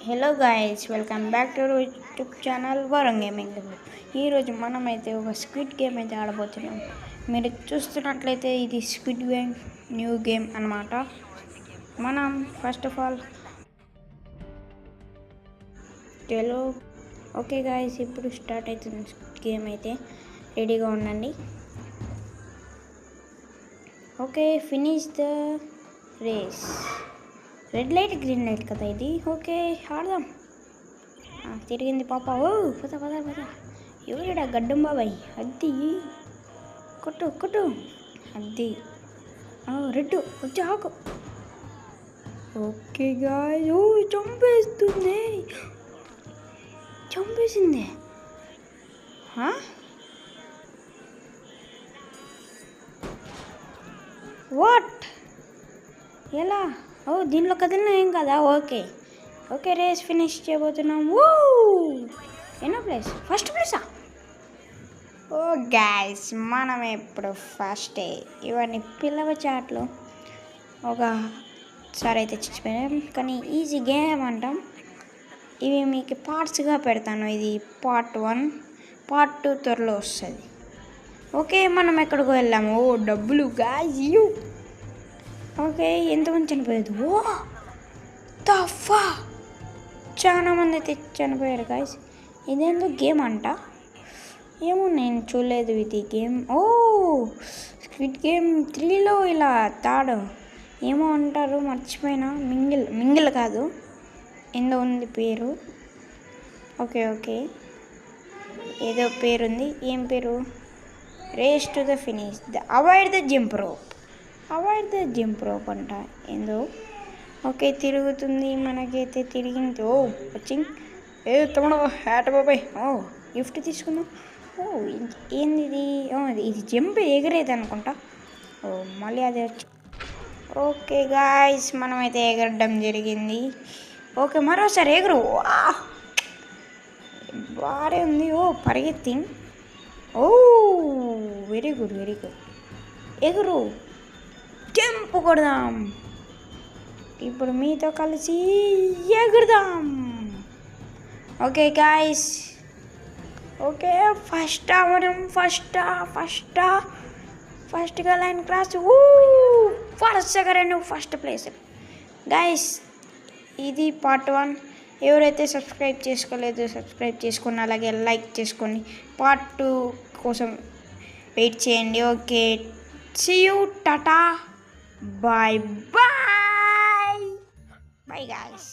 Hello guys, welcome back to YouTube channel Varun gaming. ఈరోజు మనమైతే ఒక స్క్విడ్ గేమ్ అయితే ఆడబోతున్నాం. మీరు చూస్తున్నట్లయితే ఇది స్క్విడ్ గేమ్ న్యూ గేమ్ అన్నమాట. మనం ఫస్ట్ ఆఫ్ ఆల్ చలో ఓకే గాయ్స్, ఇప్పుడు స్టార్ట్ అవుతుంది గేమ్. అయితే రెడీగా ఉండండి. Okay, finish the race. Red light green light కదా ఇది. ఓకే, ఆడదాం. తిరిగింది పాప. ఓ పద పద పద. ఎవరిడా గడ్డం బాబాయ్? అద్ది కొట్టు కొట్టు. అద్ది రెడ్ వచ్చి ఆకు. ఓకే గాయ్స్, ఓ చంపేస్తుంది. చంపేసింది. వాట్? ఎలా? ఓ దీనిలో కదిలినా ఏం కదా. ఓకే ఓకే, రేస్ ఫినిష్ చేయబోతున్నాం. ఓ ఎన్నో ప్లేస్? ఫస్ట్ ప్లేసా? ఓ గాయ్స్, మనం ఇప్పుడు ఫస్టే. ఇవన్నీ పిల్లవ చాట్లు ఒకసారి అయితే చచ్చిపోయాం, కానీ ఈజీ గేమ్ అంటాం. ఇవి మీకు పార్ట్స్గా పెడతాను. ఇది పార్ట్ 1, పార్ట్ 2 త్వరలో వస్తుంది. ఓకే, మనం ఎక్కడికి వెళ్ళాము? ఓ డబ్బులు గాయ్స్. ఓకే, ఎంతమంది చనిపోయేది? ఓ తఫా, చాలా మంది అయితే చనిపోయారు గాయ్స్. ఇదేందో గేమ్ అంట. ఏమో నేను చూడలేదు ఇది గేమ్. ఓ స్క్విడ్ గేమ్ 3లో ఇలా తాడు ఏమో అంటారు, మర్చిపోయినా. మింగిల్ కాదు, ఏందో ఉంది పేరు. ఓకే ఓకే, ఏదో పేరుంది. ఏం పేరు? Race to the finish, avoid the jump rope అంట ఏందో. ఓకే, తిరుగుతుంది. మనకైతే తిరిగింది. ఓ వచ్చింగ్. తమ్ముడు హ్యాట్ బాబాయ్. ఓ గిఫ్ట్ తీసుకుందాం. ఓ ఏంది ఇది? ఇది జంప్ ఎగరేది అనుకుంటా. ఓ మళ్ళీ అదే వచ్చి. ఓకే గాయ్స్, మనమైతే ఎగరడం జరిగింది. ఓకే, మరోసారి ఎగురు. బాగా ఉంది. ఓ పరిగెత్తింగ్. ఓ వెరీ గుడ్ ఎగురు. జంప్ కొడదాం. ఇప్పుడు మీతో కలిసి ఎగురుదాం. ఓకే గాయ్స్, ఓకే ఫస్ట్ అవ్వడం. ఫస్ట్గా లైన్ క్రాస్. వరుసగా 2 ఫస్ట్ ప్లేస్. గాయ్స్, ఇది పార్ట్ 1. ఎవరైతే సబ్స్క్రైబ్ చేసుకోలేదో సబ్స్క్రైబ్ చేసుకుని, అలాగే లైక్ చేసుకొని పార్ట్ 2 కోసం వెయిట్ చేయండి. Okay, see you, tata, bye guys.